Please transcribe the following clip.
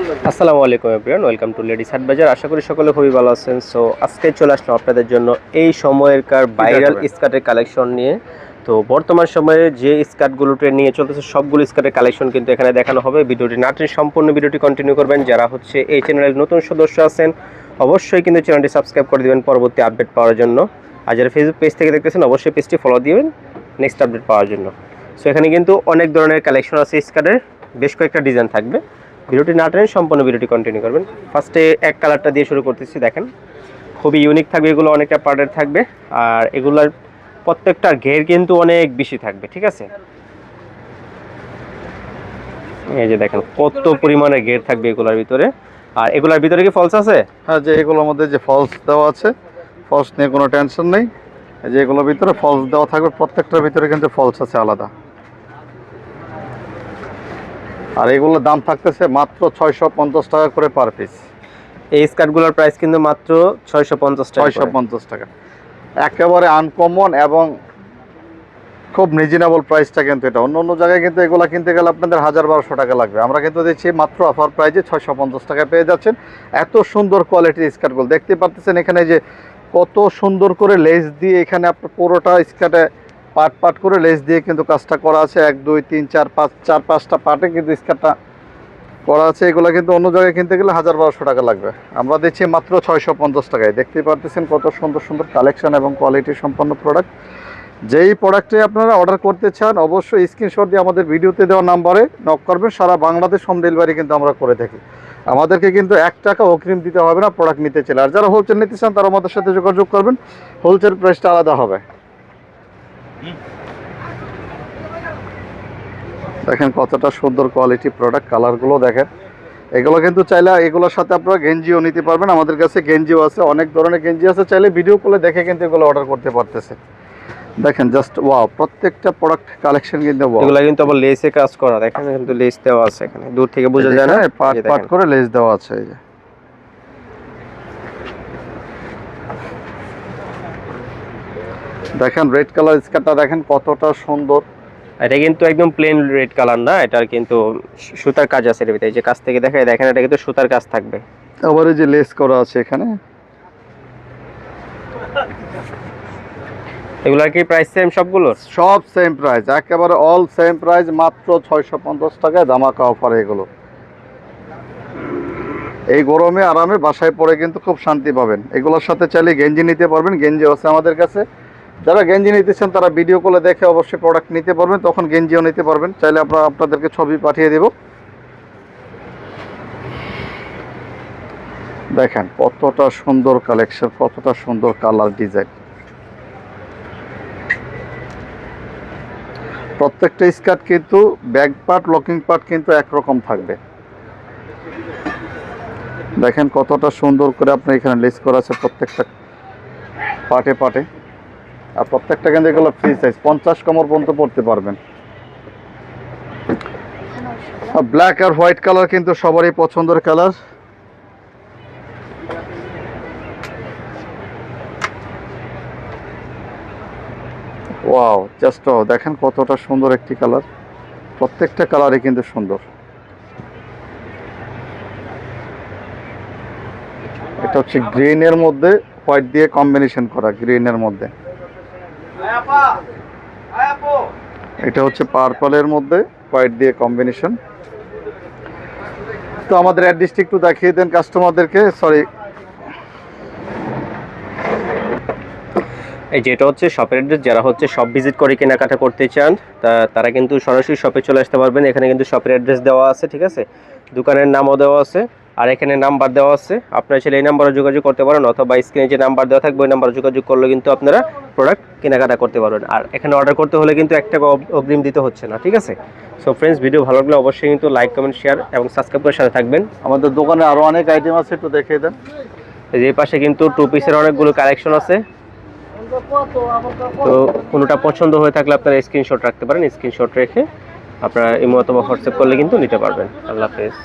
আসসালামু আলাইকুম everyone, welcome to ladies হাট বাজার। আশা করি সকলে খুবই ভালো আছেন। সো আজকে চলে আসলাম আপনাদের জন্য এই সময়কার ভাইরাল স্কার্টের কালেকশন নিয়ে। তো বর্তমান সময়ে যে স্কার্টগুলো ট্রেন্ড নিয়ে চলতেছে সবগুলো স্কার্টের কালেকশন কিন্তু এখানে দেখানো হবে। ভিডিওটি না টেনে সম্পূর্ণ ভিডিওটি কন্টিনিউ করবেন। যারা হচ্ছে এই চ্যানেলের নতুন সদস্য আছেন অবশ্যই কিন্তু চ্যানেলটি সাবস্ক্রাইব করে দিবেন পরবর্তী আপডেট পাওয়ার জন্য। আর যারা ফেসবুক পেজ থেকে দেখতেছেন অবশ্যই পেজটি ফলো দিবেন নেক্সট আপডেট পাওয়ার জন্য। সো এখানে কিন্তু অনেক ধরনের কালেকশন আছে, স্কার্টের বেশ কয়েকটা ডিজাইন থাকবে। ভিডিওটি না টেনে সম্পূর্ণ ভিডিওটি কন্টিনিউ করবেন। ফার্স্টে এক কালারটা দিয়ে শুরু করতেছি। দেখেন খুবই ইউনিক থাকবে, এগুলো অনেকটা পার্টের থাকবে আর এগুলার প্রত্যেকটার ঘের কিন্তু অনেক বেশি থাকবে, ঠিক আছে। এই যে দেখেন কত পরিমাণে ঘের থাকবে এগুলার ভিতরে। আর এগুলার ভিতরে কি ফলস আছে? হ্যাঁ, যে এগুলোর মধ্যে যে ফলস দেওয়া আছে, ফলস নিয়ে কোনো টেনশন নেই। এই যে এগুলোর ভিতরে ফলস দেওয়া থাকবে, প্রত্যেকটার ভিতরে কিন্তু ফলস আছে আলাদা। আর এগুলোর দাম থাকতেছে মাত্র 650 টাকা করে পার পিস। এই স্কার্টগুলোর প্রাইস কিন্তু মাত্র 650 টাকা। 650 টাকা একেবারে আনকমন এবং খুব রিজনেবল প্রাইসটা কিন্তু এটা। অন্য অন্য জায়গায় কিন্তু এগুলো কিনতে গেলে আপনাদের 1000-1200 টাকা লাগবে। আমরা কিন্তু দিচ্ছি মাত্র অফার প্রাইজে 650 টাকায় পেয়ে যাচ্ছেন। এত সুন্দর কোয়ালিটির স্কার্টগুলো দেখতে পাচ্ছেন। এখানে যে কত সুন্দর করে লেস দিয়ে এখানে আপনার পুরোটা স্কার্টে পার্ট পার্ট করে লেস দিয়ে কিন্তু কাজটা করা আছে। 1 2 3 4 5 4-5টা পার্টে কিন্তু স্কার্টটা করা আছে। এগুলো কিন্তু অন্য জায়গায় কিনতে গেলে 1000-1200 টাকা লাগবে। আমরা দিচ্ছি মাত্র 650 টাকায়। দেখতেই পাচ্ছেন কত সুন্দর সুন্দর কালেকশন এবং কোয়ালিটি সম্পন্ন প্রোডাক্ট। যেই প্রোডাক্টে আপনারা অর্ডার করতে চান অবশ্যই স্ক্রিনশট দিয়ে আমাদের ভিডিওতে দেওয়া নাম্বারে নক করবেন। সারা বাংলাদেশ হোম ডেলিভারি কিন্তু আমরা করে থাকি। আমাদেরকে কিন্তু 1 টাকা অগ্রিম দিতে হবে না প্রোডাক্ট নিতে চাইলে। আর যারা হোলসেল নিতে চান তারা আমাদের সাথে যোগাযোগ করবেন, হোলসেল প্রাইসটা আলাদা হবে। দেখেন কতটা সুন্দর কোয়ালিটি প্রোডাক্ট, কালারগুলো দেখেন। এগুলো কিন্তু চাইলে এগুলোর সাথে আপনারা গেঞ্জিও নিতে পারবেন। আমাদের কাছে গেঞ্জিও আছে, অনেক ধরনের গেঞ্জি আছে। চাইলে ভিডিও কলে দেখে কিন্তু এগুলো অর্ডার করতে পারতেছে। দেখেন জাস্ট ওয়াও, প্রত্যেকটা প্রোডাক্ট কালেকশন কিন্তু ওয়াও। এগুলা কিন্তু আবার লেসে কাজ করা, দেখেন কিন্তু লেস দেওয়া আছে, এখানে দূর থেকে বোঝা যায় না, পার্ট পার্ট করে লেস দেওয়া আছে। এই যে দেখেন রেড কালার স্কার্টটা দেখেন কতটা সুন্দর। এটা কিন্তু একদম প্লেন রেড কালার না, এটার কিন্তু সুতার কাজ আছে এর ভিতরে। এই যে কাছ থেকে দেখেন এটা কিন্তু সুতার কাজ থাকবে। আবার এই যে লেস করা আছে এখানে। এগুলার কি প্রাইস সেম সবগুলোর? সব সেম প্রাইস, একেবারে অল সেম প্রাইস, মাত্র 650 টাকায় ধামাকা অফার। এগুলো এই গরমে আরামে বাসায় পরে কিন্তু খুব শান্তি পাবেন। এগুলোর সাথে চাইলে গেঞ্জি নিতে পারবেন, গেঞ্জি আছে আমাদের কাছে। যারা গেঞ্জি নিতে চান তারা ভিডিও কলে দেখে অবশ্যই প্রোডাক্ট নিতে পারবেন, তখন গেঞ্জিও নিতে পারবেন। চাইলে আমরা আপনাদেরকে ছবি পাঠিয়ে দেব। দেখেন কতটা সুন্দর কালেকশন, কতটা সুন্দর কালার ডিজাইন। প্রত্যেকটা স্কার্ট কিন্তু ব্যাক পার্ট লকিং পার্ট কিন্তু একরকম থাকবে। দেখেন কতটা সুন্দর করে আপনার এখানে লেস করা আছে প্রত্যেকটা পার্টে পার্টে। আর প্রত্যেকটা কিন্তু এগুলো ফ্রি সাইজ, 50 কোমর পর্যন্ত পড়তে পারবেন। ব্ল্যাক আর হোয়াইট কালার কিন্তু সবারই পছন্দের কালার। ওয়াও, জাস্ট দেখেন কতটা সুন্দর একটি কালার। প্রত্যেকটা কালারই কিন্তু সুন্দর। এটা হচ্ছে গ্রিনের মধ্যে হোয়াইট দিয়ে কম্বিনেশন করা, গ্রিনের মধ্যে। এটা হচ্ছে পার্পলের মধ্যে হোয়াইট দিয়ে কম্বিনেশন। তো আমাদের অ্যাড্রেসটি একটু দেখিয়ে দেন কাস্টমারদেরকে। সরি, এই যেটা হচ্ছে শপের অ্যাড্রেস। যারা হচ্ছে শপ ভিজিট করে কেনাকাটা করতে চান তারা কিন্তু সরাসরি শপে চলে আসতে পারবেন। এখানে কিন্তু শপের অ্যাড্রেস দেওয়া আছে, ঠিক আছে। দোকানের নামও দেওয়া আছে আর এখানে নাম্বার দেওয়া আছে। আপনারা চাইলে এই নাম্বারে যোগাযোগ করতে পারেন অথবা স্ক্রিনে যে নাম্বার দেওয়া থাকবে ওই নাম্বারে যোগাযোগ করলে কিন্তু আপনারা প্রোডাক্ট কেনাকাটা করতে পারবেন। আর এখানে অর্ডার করতে হলে কিন্তু 1 টাকা অগ্রিম দিতে হচ্ছে না, ঠিক আছে। সো ফ্রেন্ডস, ভিডিও ভালো লাগলে অবশ্যই কিন্তু লাইক কমেন্ট শেয়ার এবং সাবস্ক্রাইব করে সাথে থাকবেন। আমাদের দোকানে আরও অনেক আইটেম আছে, একটু দেখিয়ে দেন। এই পাশে কিন্তু 2 পিসের অনেকগুলো কালেকশন আছে। তো কোনোটা পছন্দ হয়ে থাকলে আপনারা স্ক্রিনশট রাখতে পারেন। স্ক্রিনশট রেখে আপনারা ইমো অথবা হোয়াটসঅ্যাপ করলে কিন্তু নিতে পারবেন। আল্লাহ হাফেজ।